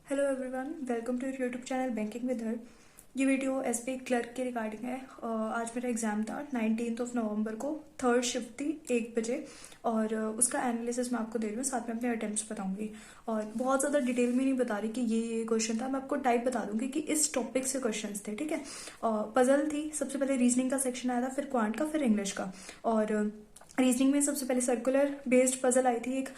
Hello everyone, welcome to your YouTube channel banking with her. ये video SBI clerk के regarding है। आज मेरा एग्जाम था 19 नवंबर को, थर्ड शिफ्ट थी 1 बजे। और उसका एनालिसिस मैं आपको दे रही हूँ, साथ में अपने अटेम्प्ट्स बताऊंगी। और बहुत ज़्यादा डिटेल में नहीं बता रही कि ये क्वेश्चन था, मैं आपको टाइप बता दूंगी कि इस टॉपिक से क्वेश्चंस थे। ठीक है। पजल थी, सबसे पहले रीजनिंग का सेक्शन आया था, फिर क्वांट का, फिर इंग्लिश का। और रीजनिंग में सबसे पहले सर्कुलर बेस्ड पजल आई थी एक।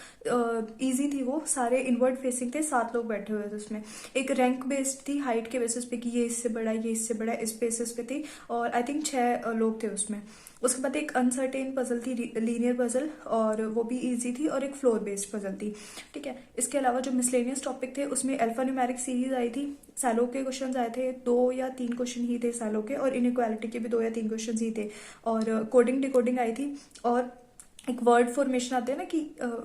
इजी थी वो, सारे इनवर्ड फेसिंग थे, 7 लोग बैठे हुए थे उसमें। एक रैंक बेस्ड थी, हाइट के बेसिस पे कि ये इससे बड़ा ये इससे बड़ा, इस बेसिस पे थी। और आई थिंक 6 लोग थे उसमें। उसके बाद एक अनसर्टेन पजल थी, लीनियर पजल, और वो भी इजी थी। और एक फ्लोर बेस्ड पजल थी। ठीक है। इसके अलावा जो मिसलेनियस टॉपिक थे उसमें अल्फा न्यूमेरिक सीरीज आई थी। सैलो के क्वेश्चन आए थे, 2 या 3 क्वेश्चन ही थे सैलो के, और इनइक्वालिटी के भी 2 या 3 क्वेश्चन ही थे। और कोडिंग डिकोडिंग आई थी। और एक वर्ड फॉर्मेशन आते हैं ना कि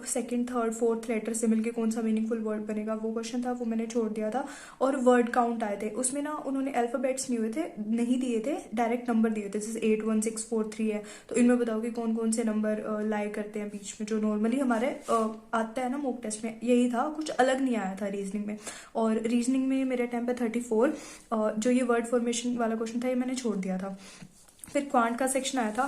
सेकंड थर्ड फोर्थ लेटर से मिलके कौन सा मीनिंगफुल वर्ड बनेगा, वो क्वेश्चन था, वो मैंने छोड़ दिया था। और वर्ड काउंट आए थे उसमें ना, उन्होंने अल्फाबेट्स नहीं दिए थे, डायरेक्ट नंबर दिए थे, जैसे 8 1 6 4 3 है। तो इनमें बताओ कि कौन कौन से नंबर लाई करते हैं बीच में, जो नॉर्मली हमारे आता है ना मॉक टेस्ट में, यही था, कुछ अलग नहीं आया था रीजनिंग में। और रीजनिंग में मेरे टाइम पे 34। जो ये वर्ड फॉर्मेशन वाला क्वेश्चन था, ये मैंने छोड़ दिया था। फिर क्वांट का सेक्शन आया था।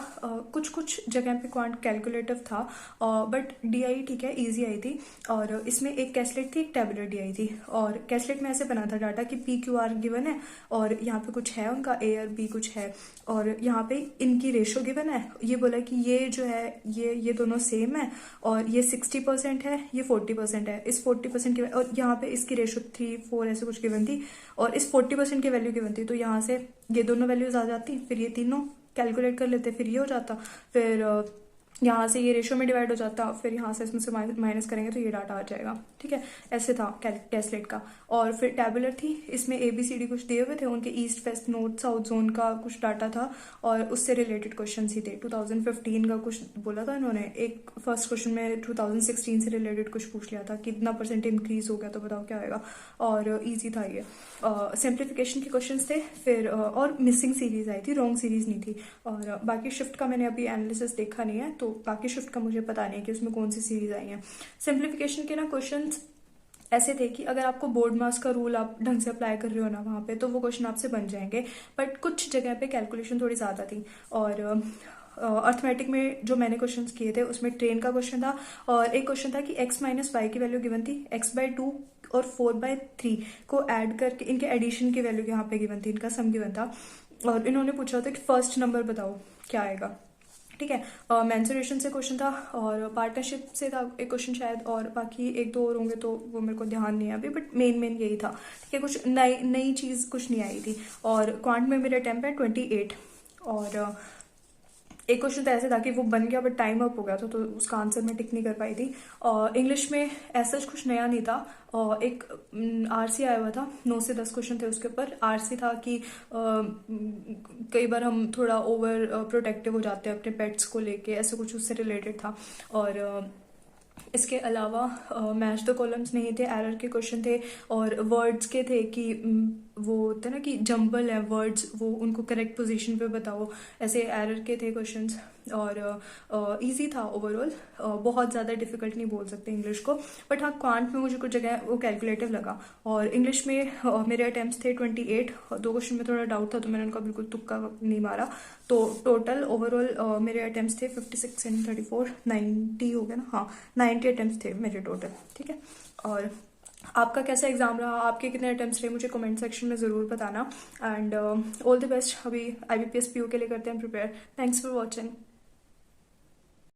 कुछ कुछ जगह पे क्वांट कैलकुलेटिव था, बट डीआई ठीक है, इजी आई थी। और इसमें एक कैसलेट थी, एक टेबुलर डीआई थी। और कैसलेट में ऐसे बना था डाटा कि पी क्यू आर गिवन है, और यहाँ पे कुछ है उनका ए और बी कुछ है, और यहाँ पे इनकी रेशो गिवन है। ये बोला कि ये जो है ये दोनों सेम है, और ये 60% है, ये 40% है। इस 40% की, और यहाँ पे इसकी रेशो 3 4 ऐसे कुछ गिवन थी, और इस 40% की वैल्यू गिवन थी। तो यहाँ से ये दोनों वैल्यूज आ जाती, फिर ये तीनों कैलकुलेट कर लेते, फिर ये हो जाता। फिर यहाँ से ये रेशो में डिवाइड हो जाता, फिर यहाँ से इसमें से माइनस करेंगे तो ये डाटा आ जाएगा। ठीक है। ऐसे था कैसलेट का। और फिर टैबुलर थी, इसमें ABCD कुछ दिए हुए थे, उनके east west north south zone का कुछ डाटा था, और उससे रिलेटेड क्वेश्चन ही थे। 2015 का कुछ बोला था इन्होंने, एक फर्स्ट क्वेश्चन में 2016 से रिलेटेड कुछ पूछ लिया था, कितना परसेंट इंक्रीज हो गया तो बताओ क्या आएगा। और ईजी था ये। सिंप्लीफिकेशन के क्वेश्चन थे। फिर और मिसिंग सीरीज आई थी, रॉन्ग सीरीज नहीं थी। और बाकी शिफ्ट का मैंने अभी एनालिसिस देखा नहीं है, तो बाकी शिफ्ट का मुझे पता नहीं है कि उसमें कौन सी सीरीज आई है। सिंप्लीफिकेशन के ना क्वेश्चन ऐसे थे कि अगर आपको बोर्ड मास का रूल आप ढंग से अप्लाई कर रहे हो ना वहाँ पे, तो वो क्वेश्चन आपसे बन जाएंगे। बट कुछ जगह पे कैलकुलेशन थोड़ी ज़्यादा थी। और अर्थमेटिक में जो मैंने क्वेश्चंस किए थे उसमें ट्रेन का क्वेश्चन था, और एक क्वेश्चन था कि x-y की वैल्यू गिवन थी, x/2 और 4/3 को ऐड करके इनके एडिशन की वैल्यू यहाँ पे गिवन थी, इनका सम गिवन था। और इन्होंने पूछा था कि फर्स्ट नंबर बताओ क्या आएगा। ठीक है। मेंसुरेशन से क्वेश्चन था, और पार्टनरशिप से था एक क्वेश्चन शायद, और बाकी 1 2 और होंगे तो वो मेरे को ध्यान नहीं है अभी, बट मेन यही था। ठीक है। कुछ नई नई चीज कुछ नहीं आई थी। और क्वांट में मेरे अटेम्प्ट है 28। और एक क्वेश्चन तो ऐसे था कि वो बन गया बट टाइम अप हो गया था, तो उसका आंसर मैं टिक नहीं कर पाई थी। और इंग्लिश में ऐसा कुछ नया नहीं था। और एक आरसी आया हुआ था, 9 से 10 क्वेश्चन थे उसके ऊपर। आरसी था कि कई बार हम थोड़ा ओवर प्रोटेक्टिव हो जाते हैं अपने पेट्स को लेके, ऐसे कुछ उससे रिलेटेड था। और इसके अलावा मैच द कॉलम्स नहीं थे, एरर के क्वेश्चन थे। और वर्ड्स के थे कि वो होता है ना कि जंबल है वर्ड्स, वो उनको करेक्ट पोजीशन पे बताओ, ऐसे एरर के थे क्वेश्चंस। और इजी था ओवरऑल। बहुत ज़्यादा डिफिकल्ट नहीं बोल सकते इंग्लिश को। बट हाँ, क्वांट में मुझे कुछ जगह वो कैलकुलेटिव लगा। और इंग्लिश में मेरे अटेम्प्ट्स थे 28। 2 क्वेश्चन में थोड़ा डाउट था, तो मैंने उनका बिल्कुल तुक्का नहीं मारा। तो टोटल ओवरऑल मेरे अटेम्प्ट्स थे 56 एंड 34, 90 हो गया ना, हाँ 90 अटेम्प्ट्स थे मेरे टोटल। ठीक है। और आपका कैसा एग्जाम रहा, आपके कितने अटेम्प्ट्स रहे, मुझे कमेंट सेक्शन में ज़रूर बताना। And all the best. अभी IBPS PO के लिए करते हैं प्रिपेयर। Thanks for watching.